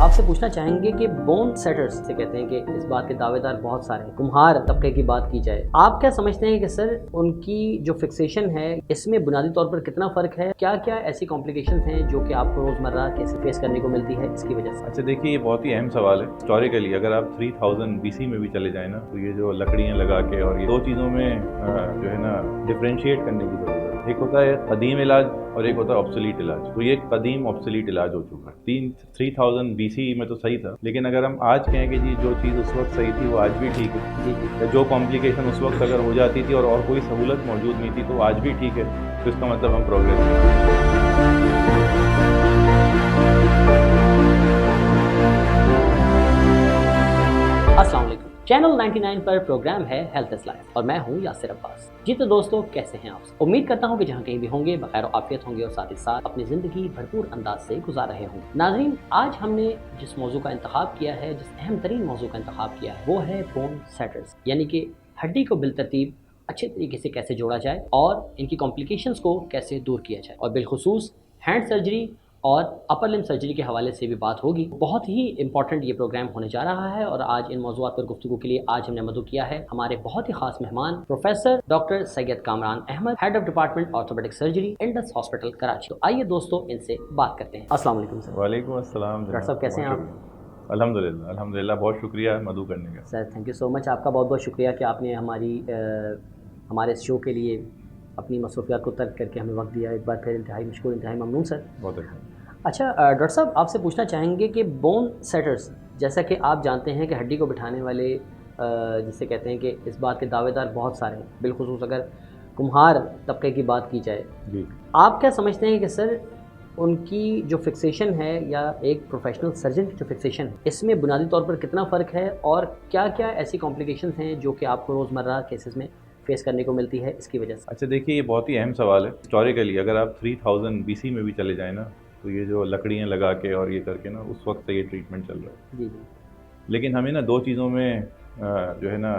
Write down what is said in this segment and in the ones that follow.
आपसे पूछना चाहेंगे कि बोन सेटर्स से कहते हैं कि इस बात के दावेदार बहुत सारे हैं। कुम्हार तबके की बात की जाए, आप क्या समझते हैं कि सर उनकी जो फिक्सेशन है इसमें बुनियादी तौर पर कितना फ़र्क है? क्या क्या ऐसी कॉम्प्लिकेशंस हैं जो कि आपको रोज़मर्रा कैसे फेस करने को मिलती है इसकी वजह से? अच्छा देखिए, ये बहुत ही अहम सवाल है। हिस्टोरिकली अगर आप 3000 BC में भी चले जाएं ना, तो ये जो लकड़ियाँ लगा के और ये दो चीज़ों में जो है ना डिफरेंशिएट करने की ज़रूरत है। एक होता है कदीम इलाज और एक होता है ऑब्सोलीट इलाज। तो ये कदीम ऑब्सोलीट इलाज हो चुका है। 3000 BC में तो सही था, लेकिन अगर हम आज कहें कि जी जो चीज़ उस वक्त सही थी वो आज भी ठीक है, जी जी। जो कॉम्प्लिकेशन उस वक्त अगर हो जाती थी और कोई सहूलत मौजूद नहीं थी तो आज भी ठीक है, तो इसका मतलब हम प्रोग्रेस अस्सलाम वालेकुम। चैनल 99 पर प्रोग्राम है हेल्थ इज लाइफ और मैं हूं यासिर अब्बास। जी तो दोस्तों, कैसे हैं आप? उम्मीद करता हूं कि जहां कहीं भी होंगे बखैर आफियत होंगे और साथ ही साथ अपनी ज़िंदगी भरपूर अंदाज से गुजार रहे होंगे। नाज़रीन, आज हमने जिस मौजू का इंतखाब किया है, जिस अहम तरीन मौजू का इंतखाब किया है, वो है बोन सेटर्स, यानी कि हड्डी को बिलतरतीब अच्छे तरीके से कैसे जोड़ा जाए और इनकी कॉम्प्लिकेशंस को कैसे दूर किया जाए। और बिलखुसूस हैंड सर्जरी और अपर लिम्ब सर्जरी के हवाले से भी बात होगी। बहुत ही इंपॉर्टेंट ये प्रोग्राम होने जा रहा है और आज इन मौज़ूआत पर गुफ्तगू के लिए आज हमने मदऊ किया है हमारे बहुत ही खास मेहमान professor doctor Syed Kamran Ahmed, head of department orthopaedic surgery, Indus hospital Karachi. तो आइए दोस्तों, इनसे बात करते हैं। अस्सलाम वालेकुम सर। वालेकुम अस्सलाम। डॉक्टर साहब कैसे हैं आप? अल्हम्दुलिल्लाह अल्हम्दुलिल्लाह, बहुत शुक्रिया मदऊ करने का। Sir thank you so much, आपका बहुत बहुत शुक्रिया कि आपने हमारे इस शो के लिए अपनी मसरूफियात को तर्क करके हमें वक्त दिया। एक बार फिर इंतहाई मशकूर, इंतहाई ममनून सर। बहुत अच्छा। अच्छा डॉक्टर साहब, आपसे पूछना चाहेंगे कि बोन सेटर्स, जैसा कि आप जानते हैं कि हड्डी को बिठाने वाले जिसे कहते हैं कि इस बात के दावेदार बहुत सारे हैं, बिलखुसूस अगर कुम्हार तबके की बात की जाए, जी, आप क्या समझते हैं कि सर उनकी जो फिक्सेशन है या एक प्रोफेशनल सर्जन की जो फिक्सेशन है इसमें बुनियादी तौर पर कितना फ़र्क है और क्या क्या ऐसी कॉम्प्लिकेशंस हैं जो कि आपको रोज़मर्रा केसेस में फेस करने को मिलती है इसकी वजह से? अच्छा देखिए, ये बहुत ही अहम सवाल है। हिस्टोरिकली अगर आप 3000 BC में भी चले जाएं ना, तो ये जो लकड़ियाँ लगा के और ये करके ना उस वक्त से ये ट्रीटमेंट चल रहा है। जी जी। लेकिन हमें ना दो चीज़ों में जो है ना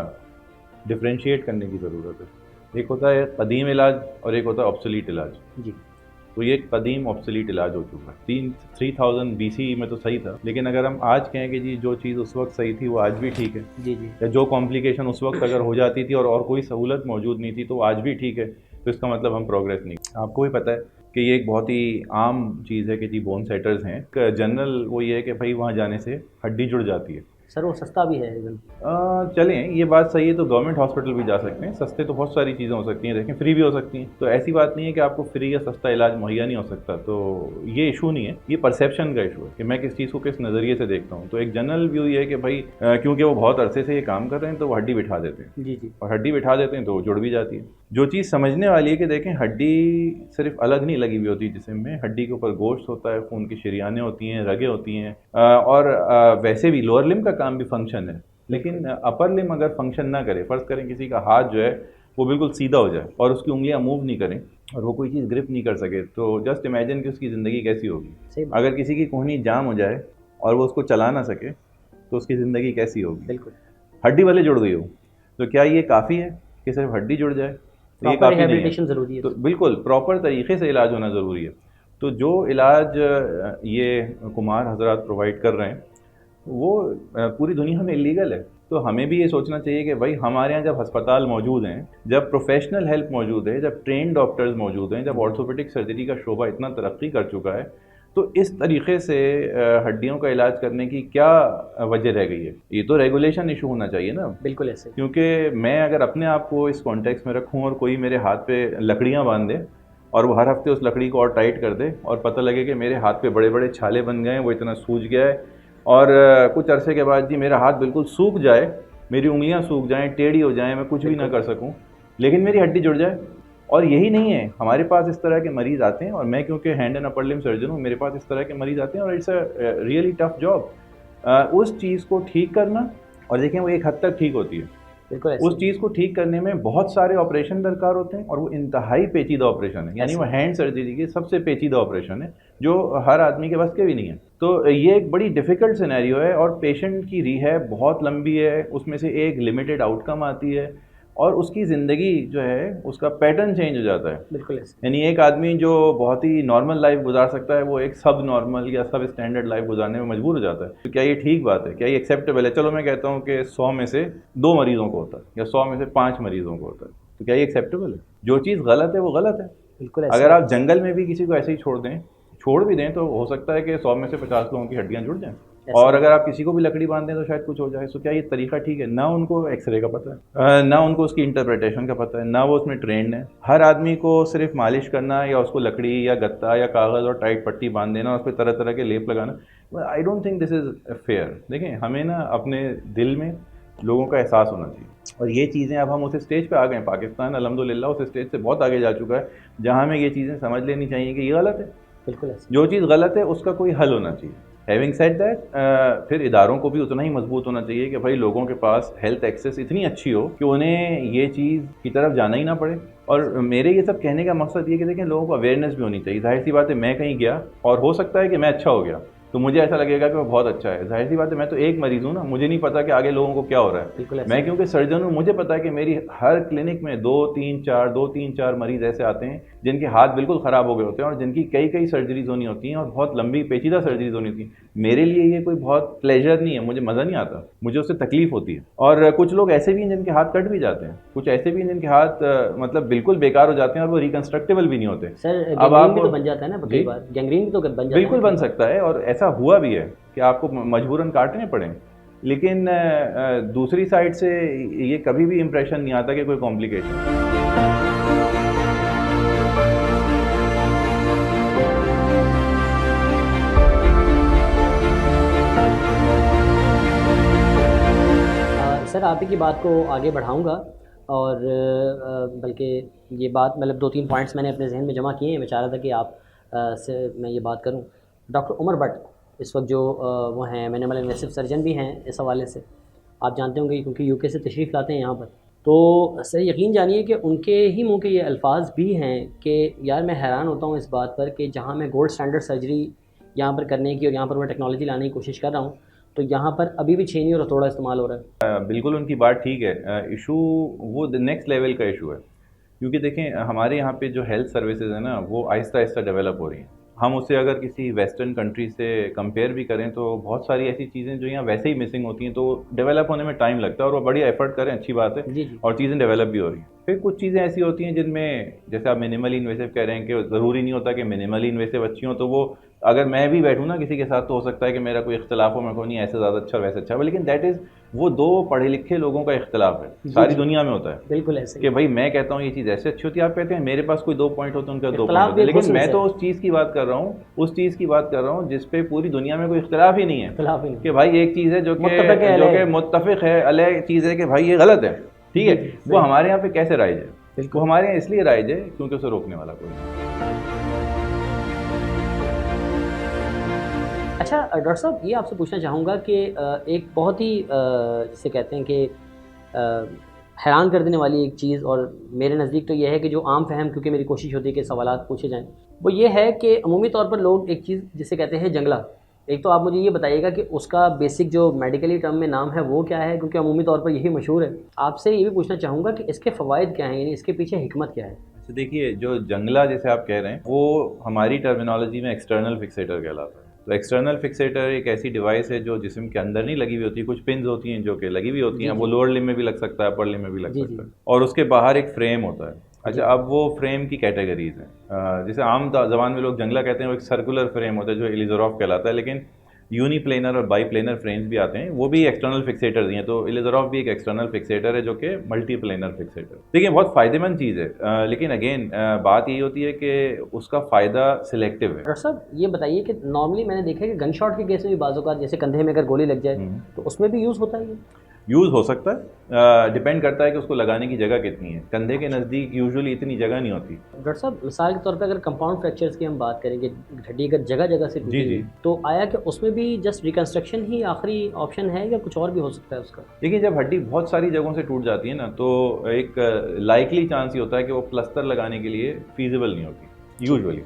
डिफरेंशिएट करने की ज़रूरत है। एक होता है कदीम इलाज और एक होता है ऑब्सोलीट इलाज। जी तो ये कदीम ऑब्सोलीट इलाज हो चुका है। 3000 BC में तो सही था, लेकिन अगर हम आज कहें कि जी जो चीज़ उस वक्त सही थी वो आज भी ठीक है, जी जी। या जो कॉम्प्लिकेशन उस वक्त अगर हो जाती थी और कोई सहूलत मौजूद नहीं थी तो आज भी ठीक है, तो इसका मतलब हम प्रोग्रेस नहीं। आपको भी पता है कि ये एक बहुत ही आम चीज़ है कि जी बोन सेटर्स हैं। जनरल वो ये है कि भाई वहाँ जाने से हड्डी जुड़ जाती है। सर वो सस्ता भी है इवन। चलें, ये बात सही है, तो गवर्नमेंट हॉस्पिटल भी जा सकते हैं। सस्ते तो बहुत सारी चीज़ें हो सकती हैं, देखें फ्री भी हो सकती हैं। तो ऐसी बात नहीं है कि आपको फ्री या सस्ता इलाज मुहैया नहीं हो सकता। तो ये इशू नहीं है, ये परसेप्शन का इशू है कि मैं किस चीज़ को किस नज़रिए से देखता हूँ। तो एक जनरल व्यू ये है कि भाई क्योंकि वो बहुत अरसे से ये काम कर रहे हैं तो वो हड्डी बिठा देते हैं। जी जी। और हड्डी बिठा देते हैं तो वो जुड़ भी जाती है। जो चीज़ समझने वाली है कि देखें, हड्डी सिर्फ अलग नहीं लगी हुई होती जिस्म में। हड्डी के ऊपर गोश्त होता है, खून की शरीयानें होती हैं, रगें होती हैं, और वैसे भी लोअर लिम्ब का काम भी फंक्शन है। लेकिन अपर लिम्ब अगर फंक्शन ना करे, फ़र्ज़ करें किसी का हाथ जो है वो बिल्कुल सीधा हो जाए और उसकी उंगलियां मूव नहीं करें और वो कोई चीज़ ग्रिप नहीं कर सके, तो जस्ट इमेजिन कि उसकी ज़िंदगी कैसी होगी। अगर किसी की कोहनी जाम हो जाए और वो उसको चला ना सके तो उसकी ज़िंदगी कैसी होगी। बिल्कुल। हड्डी वाले जुड़ गई हो तो क्या ये काफ़ी है कि सिर्फ हड्डी जुड़ जाए? तो ये काफ़ी नहीं है। ज़रूरी है। तो बिल्कुल प्रॉपर तरीके से इलाज होना ज़रूरी है। तो जो इलाज ये कुमार हजरात प्रोवाइड कर रहे हैं वो पूरी दुनिया में इलीगल है। तो हमें भी ये सोचना चाहिए कि भाई हमारे यहाँ जब अस्पताल मौजूद हैं, जब प्रोफेशनल हेल्प मौजूद है, जब ट्रेन डॉक्टर्स मौजूद हैं, जब ऑर्थोपेडिक सर्जरी का शोबा इतना तरक्की कर चुका है, तो इस तरीके से हड्डियों का इलाज करने की क्या वजह रह गई है? ये तो रेगुलेशन इशू होना चाहिए ना। बिल्कुल ऐसे। क्योंकि मैं अगर अपने आप को इस कॉन्टेक्स्ट में रखूँ और कोई मेरे हाथ पे लकड़ियाँ बांध दे और वो हर हफ्ते उस लकड़ी को और टाइट कर दे और पता लगे कि मेरे हाथ पे बड़े बड़े छाले बन गए हैं, वो इतना सूज गया है, और कुछ अरसे के बाद जी मेरा हाथ बिल्कुल सूख जाए, मेरी उंगलियां सूख जाएं, टेढ़ी हो जाएं, मैं कुछ भी ना कर सकूं, लेकिन मेरी हड्डी जुड़ जाए। और यही नहीं है, हमारे पास इस तरह के मरीज़ आते हैं, और मैं क्योंकि hand and upper limb surgeon हूँ, मेरे पास इस तरह के मरीज़ आते हैं और it's a really tough job उस चीज़ को ठीक करना। और देखें वो एक हद तक ठीक होती है। उस चीज़ को ठीक करने में बहुत सारे ऑपरेशन दरकार होते हैं और वो इंतहाई पेचीदा ऑपरेशन है, यानी वो हैंड सर्जरी की सबसे पेचीदा ऑपरेशन है जो हर आदमी के बस के भी नहीं है। तो ये एक बड़ी डिफ़िकल्ट सिनेरियो है और पेशेंट की रिहैब बहुत लंबी है, उसमें से एक लिमिटेड आउटकम आती है। और उसकी ज़िंदगी जो है उसका पैटर्न चेंज हो जाता है। बिल्कुल ऐसे। यानी एक आदमी जो बहुत ही नॉर्मल लाइफ गुजार सकता है वो एक सब नॉर्मल या सब स्टैंडर्ड लाइफ गुजारने में मजबूर हो जाता है। तो क्या ये ठीक बात है? क्या ये एक्सेप्टेबल है? चलो मैं कहता हूँ कि 100 में से 2 मरीजों को होता है या 100 में से 5 मरीजों को होता है, तो क्या ये एक्सेप्टेबल है? जो चीज़ गलत है वो गलत है। बिल्कुल ऐसे। अगर आप जंगल में भी किसी को ऐसे ही छोड़ भी दें तो हो सकता है कि 100 में से 50 लोगों की हड्डियां जुड़ जाएं। और अगर आप किसी को भी लकड़ी बांध दें तो शायद कुछ हो जाए। तो क्या ये तरीका ठीक है? ना उनको एक्सरे का पता है, ना उनको उसकी इंटरप्रिटेशन का पता है, ना वो उसमें ट्रेंड है। हर आदमी को सिर्फ मालिश करना या उसको लकड़ी या गत्ता या कागज़ और टाइट पट्टी बांध देना और उस पर तरह तरह के लेप लगाना, I don't think this is fair. देखें, हमें ना अपने दिल में लोगों का एहसास होना चाहिए। और ये चीज़ें अब हम उस स्टेज पे आ गए हैं। पाकिस्तान अल्हम्दुलिल्लाह उस स्टेज से बहुत आगे जा चुका है जहाँ हमें ये चीज़ें समझ लेनी चाहिए कि ये गलत है। बिल्कुल ऐसे। जो चीज़ गलत है उसका कोई हल होना चाहिए। हैविंग सेड दैट, फिर इदारों को भी उतना ही मजबूत होना चाहिए कि भाई लोगों के पास हेल्थ एक्सेस इतनी अच्छी हो कि उन्हें ये चीज़ की तरफ जाना ही ना पड़े। और मेरे ये सब कहने का मकसद ये कि देखें, लोगों को अवेयरनेस भी होनी चाहिए। जाहिर सी बात है, मैं कहीं गया और हो सकता है कि मैं अच्छा हो गया तो मुझे ऐसा लगेगा कि वो बहुत अच्छा है। जाहिर सी बात है, मैं तो एक मरीज़ हूँ ना, मुझे नहीं पता कि आगे लोगों को क्या हो रहा है। बिल्कुल ऐसे। मैं क्योंकि सर्जन हूँ, मुझे पता है कि मेरी हर क्लिनिक में 2-3-4 मरीज़ ऐसे आते हैं जिनके हाथ बिल्कुल ख़राब हो गए होते हैं और जिनकी कई सर्जरीज होनी होती हैं और बहुत लंबी पेचीदा सर्जरीज होनी होती हैं। मेरे लिए ये कोई बहुत प्लेजर नहीं है, मुझे मज़ा नहीं आता, मुझे उससे तकलीफ होती है। और कुछ लोग ऐसे भी हैं जिनके हाथ कट भी जाते हैं, कुछ ऐसे भी हैं जिनके हाथ मतलब बिल्कुल बेकार हो जाते हैं और वो रिकंस्ट्रक्टेबल भी नहीं होते। सर अब गैंग्रीन आप भी तो बन जाता है ना कई बार, गैंग्रीन भी तो बन जाता है। बिल्कुल बन सकता है और ऐसा हुआ भी है कि आपको मजबूरन काटने पड़े। लेकिन दूसरी साइड से ये कभी भी इम्प्रेशन नहीं आता कि कोई कॉम्प्लिकेशन। सर आप ही की बात को आगे बढ़ाऊंगा और बल्कि ये बात मतलब 2-3 पॉइंट्स मैंने अपने जहन में जमा किए हैं। मैं चाह रहा था कि आप से मैं ये बात करूं। डॉक्टर उमर भट्ट इस वक्त जो वो हैं मिनिमल इन्वेसिव सर्जन भी हैं, इस हवाले से आप जानते होंगे क्योंकि यूके से तशरीफ़ लाते हैं यहाँ पर। तो सर यकीन जानिए कि उनके ही मुँह के ये अल्फाज भी हैं कि यार मैं हैरान होता हूँ इस बात पर कि जहाँ मैं गोल्ड स्टैंडर्ड सर्जरी यहाँ पर करने की और यहाँ पर मैं टेक्नोलॉजी लाने की कोशिश कर रहा हूँ तो यहाँ पर अभी भी छेनी और हथौड़ा इस्तेमाल हो रहा है। बिल्कुल उनकी बात ठीक है। इशू वो नेक्स्ट लेवल का इशू है, क्योंकि देखें हमारे यहाँ पे जो हेल्थ सर्विसेज है ना वो आहिस्ता आहिस्ता डेवलप हो रही हैं। हम उससे अगर किसी वेस्टर्न कंट्री से कंपेयर भी करें तो बहुत सारी ऐसी चीज़ें जो यहाँ वैसे ही मिसिंग होती हैं, तो डेवलप होने में टाइम लगता है और वो बड़ी एफर्ट करें, अच्छी बात है। जी जी। और चीज़ें डेवलप भी हो रही हैं। फिर कुछ चीज़ें ऐसी होती हैं जिनमें जैसे आप मिनिमली इन्वेसिव कह रहे हैं कि ज़रूरी नहीं होता कि मिनिमली इन्वेसिव अच्छी हो, तो वो अगर मैं भी बैठूँ ना किसी के साथ तो हो सकता है कि मेरा कोई इख्तलाफ हो, मैं कहूँ नहीं ऐसे ज़्यादा अच्छा वैसे अच्छा, लेकिन दैट इज़ वो 2 पढ़े लिखे लोगों का इख्तलाफ है। सारी दुनिया में होता है बिल्कुल ऐसे कि भाई मैं कहता हूँ ये चीज़ ऐसे अच्छी होती है, आप कहते हैं मेरे पास कोई 2 पॉइंट होते हैं, उनका 2 पॉइंट इख्तलाफ होते हैं। भी लेकिन मैं हुस्न तो उस चीज़ की बात कर रहा हूँ, उस चीज़ की बात कर रहा हूँ जिस पे पूरी दुनिया में कोई इख्तलाफ ही नहीं है इख्तलाफ ही नहीं कि भाई एक चीज़ है जो कि मुत्तफ़िक़ है, अलग चीज़ है कि भाई ये गलत है, ठीक है। वो हमारे यहाँ पे कैसे राइज है? वो हमारे यहाँ इसलिए राइज है क्योंकि उसे रोकने वाला कोई नहीं। अच्छा डॉक्टर साहब ये आपसे पूछना चाहूँगा कि एक बहुत ही जिसे कहते हैं कि हैरान कर देने वाली एक चीज़, और मेरे नज़दीक तो ये है कि जो आम फहम, क्योंकि मेरी कोशिश होती है कि सवालात पूछे जाएं, वो ये है कि अमूमी तौर पर लोग एक चीज़ जिसे कहते हैं जंगला, एक तो आप मुझे ये बताइएगा कि उसका बेसिक जो मेडिकली टर्म में नाम है वो क्या है, क्योंकि अमूमी तौर पर यही मशहूर है। आपसे ये भी पूछना चाहूँगा कि इसके फ़वाइद क्या हैं, यानी इसके पीछे हिकमत क्या है? अच्छा देखिए, जो जंगला जैसे आप कह रहे हैं वो हमारी टर्मिनोलॉजी में एक्सटर्नल फिक्सेटर कहलाता है। तो एक्सटर्नल फिक्सेटर एक ऐसी डिवाइस है जो जिस्म के अंदर नहीं लगी हुई होती, कुछ पिन्स होती हैं जो कि लगी हुई होती हैं, वो लोअर लिम्ब में भी लग सकता है, अपर लिम्ब में भी लग सकता है, और उसके बाहर एक फ्रेम होता है। अच्छा, अब वो फ्रेम की कैटेगरीज हैं। जैसे आम ज़बान में लोग जंगला कहते हैं, वो एक सर्कुलर फ्रेम होता है जो इलिज़ोरॉफ कहलाता है, लेकिन यूनिप्लेनर और बाईप्लेनर फ्रेम्स भी आते हैं, वो भी एक्सटर्नल फिक्सेटर्स ही हैं। तो इलिज़ोरॉफ भी एक एक्सटर्नल फिक्सेटर है जो कि मल्टीप्लेनर फिक्सेटर। देखिए बहुत फ़ायदेमंद चीज़ है, लेकिन अगेन बात यही होती है कि उसका फ़ायदा सिलेक्टिव है। डॉक्टर साहब ये बताइए कि नॉर्मली मैंने देखा है कि गन शॉट के केस में भी बाज़ औक़ात जैसे कंधे में अगर गोली लग जाए तो उसमें भी यूज़ होता है ये? यूज़ हो सकता है, डिपेंड करता है कि उसको लगाने की जगह कितनी है। कंधे के नज़दीक यूजुअली इतनी जगह नहीं होती। डॉक्टर साहब मिसाल के तौर पे अगर कंपाउंड फ्रैक्चर्स की हम बात करें कि हड्डी अगर जगह जगह से टूटी जी। तो आया कि उसमें भी जस्ट रिकंस्ट्रक्शन ही आखिरी ऑप्शन है या कुछ और भी हो सकता है उसका? देखिए जब हड्डी बहुत सारी जगहों से टूट जाती है ना, तो एक लाइकली चांस ही होता है कि वो प्लस्तर लगाने के लिए फीजिबल नहीं होती यूजुअली।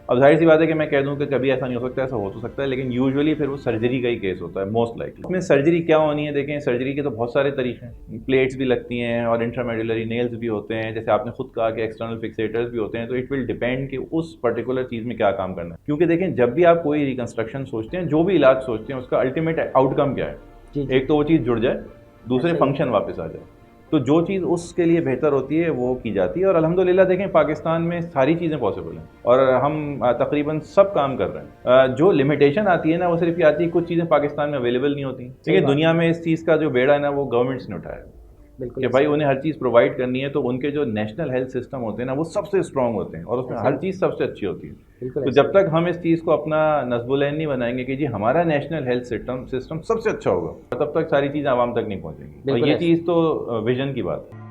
अब जाहिर सी बात है कि मैं कह दूं कि कभी ऐसा नहीं हो सकता, ऐसा हो तो सकता है, लेकिन यूजुअली फिर वो सर्जरी का ही केस होता है मोस्ट लाइकली। इसमें सर्जरी क्या होनी है, देखें सर्जरी के तो बहुत सारे तरीके हैं, प्लेट्स भी लगती हैं और इंट्रामेडुलरी नेल्स भी होते हैं, जैसे आपने खुद कहा कि एक्सटर्नल फिक्सेटर्स भी होते हैं, तो इट विल डिपेंड कि उस पर्टिकुलर चीज़ में क्या काम करना है। क्योंकि देखें जब भी आप कोई रिकंस्ट्रक्शन सोचते हैं, जो भी इलाज सोचते हैं, उसका अल्टीमेट आउटकम क्या है? जी जी। एक तो वो चीज़ जुड़ जाए, दूसरे ऐसा ही। फंक्शन वापस आ जाए। तो जो चीज़ उसके लिए बेहतर होती है वो की जाती है, और अल्हम्दुलिल्लाह देखें पाकिस्तान में सारी चीज़ें पॉसिबल हैं और हम तकरीबन सब काम कर रहे हैं। जो लिमिटेशन आती है ना, वो सिर्फ ये आती है कुछ चीज़ें पाकिस्तान में अवेलेबल नहीं होती, क्योंकि दुनिया में इस चीज़ का जो बेड़ा है ना वो गवर्नमेंट्स ने उठाया है बिल्कुल कि भाई उन्हें हर चीज़ प्रोवाइड करनी है, तो उनके जो नेशनल हेल्थ सिस्टम होते हैं ना वो सबसे स्ट्रॉन्ग होते हैं और उसमें ऐसा हर ही। चीज़ सबसे अच्छी होती है। बिल्कुल तो ऐसा जब तक हम इस चीज़ को अपना नस्बुलैन नहीं बनाएंगे कि जी हमारा नेशनल हेल्थ सिस्टम सबसे अच्छा होगा, तब तक सारी चीज़ें आवाम तक नहीं पहुँचेंगी, और बिल्कुल ये ऐसा। चीज़ तो विजन की बात है।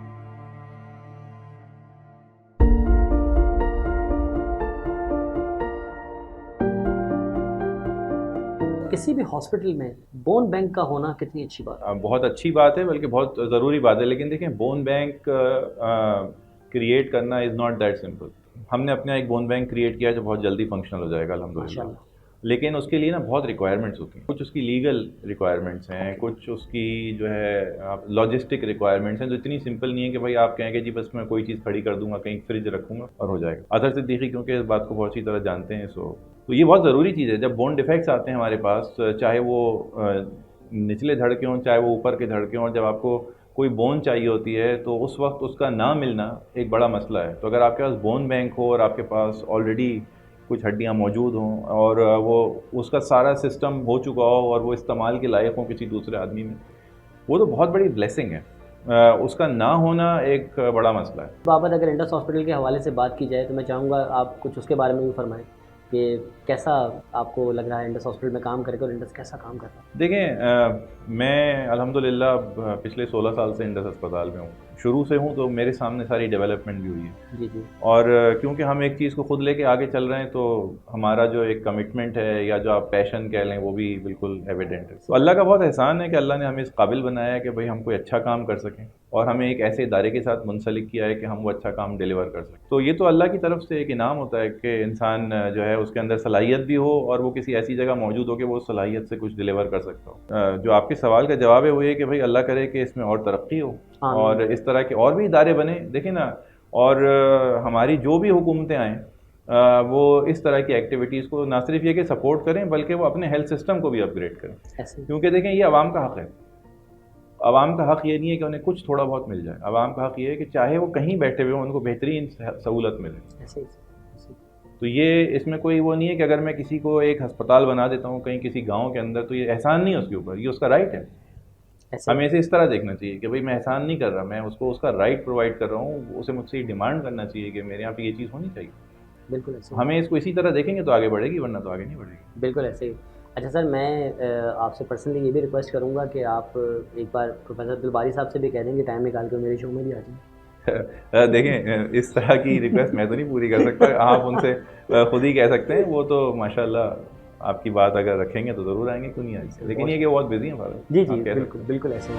किसी भी हॉस्पिटल में बोन बैंक का होना कितनी अच्छी बात है। बहुत अच्छी बात है, बल्कि बहुत ज़रूरी बात है, लेकिन देखें बोन बैंक क्रिएट करना इज़ नॉट दैट सिंपल। हमने अपना एक बोन बैंक क्रिएट किया है जो बहुत जल्दी फंक्शनल हो जाएगा अल्हम्दुलिल्लाह, माशाल्लाह। लेकिन उसके लिए ना बहुत रिक्वायरमेंट्स होती हैं। कुछ उसकी लीगल रिक्वायरमेंट्स हैं, कुछ उसकी जो है लॉजिस्टिक रिक्वायरमेंट्स हैं, जो इतनी सिंपल नहीं है कि भाई आप कहें कि जी बस मैं कोई चीज़ खड़ी कर दूंगा, कहीं फ्रिज रखूंगा और हो जाएगा। अदर सिद्दीकी क्योंकि इस बात को बहुत अच्छी तरह जानते हैं, तो ये बहुत ज़रूरी चीज़ है। जब बोन डिफेक्ट्स आते हैं हमारे पास, चाहे वो निचले धड़ के हों चाहे वो ऊपर के धड़ के हों, जब आपको कोई बोन चाहिए होती है तो उस वक्त उसका ना मिलना एक बड़ा मसला है। तो अगर आपके पास बोन बैंक हो और आपके पास ऑलरेडी कुछ हड्डियाँ मौजूद हों और वो उसका सारा सिस्टम हो चुका हो और वो इस्तेमाल के लायक हो किसी दूसरे आदमी में, वो तो बहुत बड़ी ब्लेसिंग है। उसका ना होना एक बड़ा मसला है। बाबत अगर इंडस हॉस्पिटल के हवाले से बात की जाए तो मैं चाहूँगा आप कुछ उसके बारे में भी फरमाएं कि कैसा आपको लग रहा है इंडस हॉस्पिटल में काम करके और इंडस कैसा काम कर रहा है। देखें मैं अल्हम्दुलिल्लाह पिछले 16 साल से इंडस अस्पताल में हूँ, शुरू से हूँ, तो मेरे सामने सारी डेवलपमेंट भी हुई है। जी जी। और क्योंकि हम एक चीज़ को खुद लेके आगे चल रहे हैं, तो हमारा जो एक कमिटमेंट है या जो आप पैशन कह लें वो भी बिल्कुल एविडेंट है। तो अल्लाह का बहुत एहसान है कि अल्लाह ने हमें इस काबिल बनाया है कि भाई हम कोई अच्छा काम कर सकें और हमें एक ऐसे इदारे के साथ मुंसलिक किया है कि हम वो अच्छा काम डिलीवर कर सकें। तो ये तो अल्लाह की तरफ से एक इनाम होता है कि इंसान जो है उसके अंदर सलाहियत भी हो और वो किसी ऐसी जगह मौजूद हो कि वो उस सलाहियत से कुछ डिलीवर कर सकता हो। जो आपके सवाल का जवाब है वो ये कि भाई अल्लाह करे कि इसमें और तरक्की हो और इस तरह के और भी इदारे बने, देखें ना। और हमारी जो भी हुकूमतें आएँ वो इस तरह की एक्टिविटीज़ को ना सिर्फ ये कि सपोर्ट करें बल्कि वो अपने हेल्थ सिस्टम को भी अपग्रेड करें, क्योंकि देखें ये आवाम का हक़ है। आवाम का हक़ ये नहीं है कि उन्हें कुछ थोड़ा बहुत मिल जाए, आवाम का हक़ ये है कि चाहे वो कहीं बैठे हुए हों उनको बेहतरीन सहूलत मिले। तो ये इसमें कोई वो नहीं है कि अगर मैं किसी को एक अस्पताल बना देता हूँ कहीं किसी गाँव के अंदर तो ये एहसान नहीं है उसके ऊपर, ये उसका राइट है। हमें इसे इस तरह देखना चाहिए कि भाई मैं एहसान नहीं कर रहा, मैं उसको उसका राइट प्रोवाइड कर रहा हूँ, उसे मुझसे डिमांड करना चाहिए कि मेरे यहाँ पे ये चीज़ होनी चाहिए। बिल्कुल ऐसे हमें इसको इसी तरह देखेंगे तो आगे बढ़ेगी, वरना तो आगे नहीं बढ़ेगी। बिल्कुल ऐसे ही। अच्छा सर, मैं आपसे पर्सनली ये भी रिक्वेस्ट करूँगा कि आप एक बार प्रोफेसर अब्दुल बारी साहब से भी कह देंगे टाइम निकाल कर मेरे शो में भी आ जाएं। देखें इस तरह की रिक्वेस्ट मैं तो नहीं पूरी कर सकता, आप उनसे खुद ही कह सकते हैं, वो तो माशाल्लाह आपकी बात अगर रखेंगे तो ज़रूर आएंगे, क्यों नहीं आएंगे, लेकिन ये कि बहुत बिजी हैं फादर। जी जी बिल्कुल बिल्कुल ऐसे ही।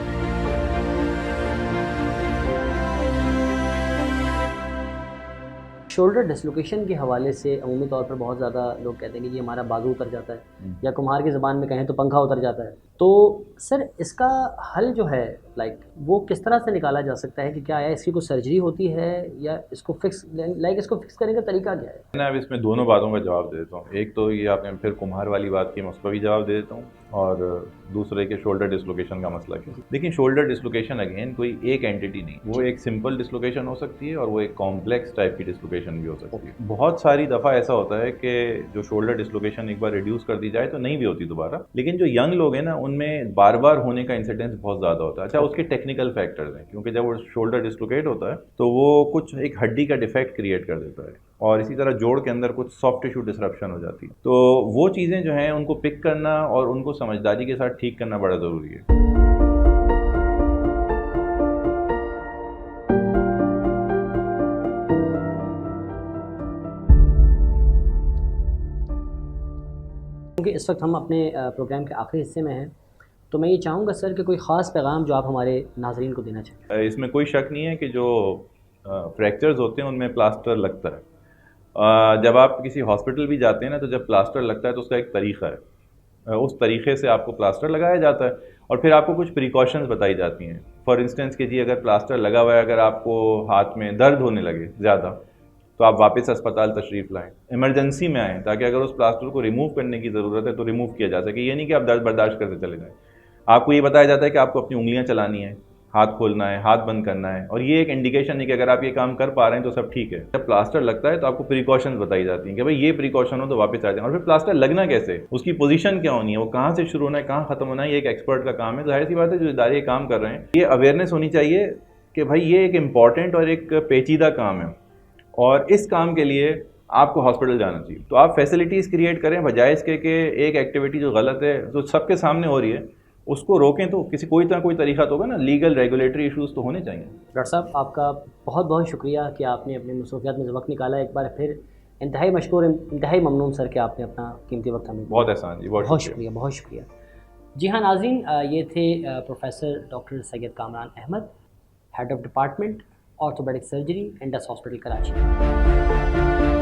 शोल्डर डिसलोकेशन के हवाले से अमूमी तौर पर बहुत ज़्यादा लोग कहते हैं कि ये हमारा बाजू उतर जाता है या कुम्हार की ज़बान में कहें तो पंखा उतर जाता है। तो सर इसका हल जो है वो किस तरह से निकाला जा सकता है कि क्या है इसकी कोई सर्जरी होती है या इसको इसको फिक्स करने का तरीका क्या है? मैं अब इसमें दोनों बातों का जवाब दे देता हूँ। एक तो ये आपने फिर कुम्हार वाली बात की, मैं उसका भी जवाब दे देता हूँ, और दूसरे के शोल्डर डिसलोकेशन का मसला क्या। देखिए शोल्डर डिसलोकेशन अगेन कोई एक एंटिटी नहीं, वो एक सिंपल डिसलोकेशन हो सकती है और वो एक कॉम्प्लेक्स टाइप की डिसलोकेशन भी हो सकती है। बहुत सारी दफ़ा ऐसा होता है कि जो शोल्डर डिसलोकेशन एक बार रिड्यूस कर दी जाए तो नहीं भी होती दोबारा, लेकिन जो यंग लोग हैं ना उनमें बार बार होने का इंसिडेंस बहुत ज़्यादा होता है। अच्छा उसके टेक्निकल फैक्टर्स हैं, क्योंकि जब वो शोल्डर डिसलोकेट होता है तो वो कुछ एक हड्डी का डिफेक्ट क्रिएट कर देता है और इसी तरह जोड़ के अंदर कुछ सॉफ्ट टिश्यू डिसरप्शन हो जाती है। तो वो चीज़ें जो हैं उनको पिक करना और उनको समझदारी के साथ ठीक करना बड़ा ज़रूरी है। क्योंकि इस वक्त हम अपने प्रोग्राम के आखिरी हिस्से में हैं, तो मैं ये चाहूँगा सर कि कोई ख़ास पैगाम जो आप हमारे नाज़रीन को देना चाहें। इसमें कोई शक नहीं है कि जो फ्रैक्चर्स होते हैं उनमें प्लास्टर लगता है, जब आप किसी हॉस्पिटल भी जाते हैं ना, तो जब प्लास्टर लगता है तो उसका एक तरीक़ा है, उस तरीक़े से आपको प्लास्टर लगाया जाता है और फिर आपको कुछ प्रिकॉशंस बताई जाती हैं। फॉर इंस्टेंस कि जी अगर प्लास्टर लगा हुआ है, अगर आपको हाथ में दर्द होने लगे ज़्यादा, तो आप वापस अस्पताल तशरीफ़ लाएँ, इमरजेंसी में आएँ, ताकि अगर उस प्लास्टर को रिमूव करने की ज़रूरत है तो रिमूव किया जा सके। ये नहीं कि आप दर्द बर्दाश्त करते चले जाएँ। आपको ये बताया जाता है कि आपको अपनी उंगलियां चलानी है, हाथ खोलना है, हाथ बंद करना है, और ये एक इंडिकेशन है कि अगर आप ये काम कर पा रहे हैं तो सब ठीक है। जब प्लास्टर लगता है तो आपको प्रिकॉशंस बताई जाती हैं कि भाई ये प्रिकॉशन हो तो वापस आ जाए। और फिर प्लास्टर लगना कैसे, उसकी पोजीशन क्या होनी है, वो कहाँ से शुरू होना है, कहाँ खत्म होना है, ये एक एक्सपर्ट का काम है। जाहिर सी बात है जो इदारे काम कर रहे हैं, ये अवेयरनेस होनी चाहिए कि भाई ये एक इम्पॉर्टेंट और एक पेचीदा काम है और इस काम के लिए आपको हॉस्पिटल जाना चाहिए। तो आप फैसिलिटीज़ क्रिएट करें, बजाय इसके कि एक एक्टिविटी जो गलत है, जो सबके सामने हो रही है, उसको रोकें। तो कोई तरह कोई तरीका तो होगा ना, लीगल रेगुलेटरी इश्यूज़ तो होने चाहिए। डॉक्टर साहब, आपका बहुत बहुत शुक्रिया कि आपने अपनी मसरूफियात में वक्त निकाला। एक बार फिर इंतहाई मशकूर, इंतहाई ममनून सर कि आपने अपना कीमती वक्त हमें दिया। बहुत एहसान जी, बहुत शुक्रिया, बहुत शुक्रिया। जी हाँ नाज़रीन, ये थे professor doctor Syed Kamran Ahmed, head of department orthopaedic surgery, Indus hospital Karachi.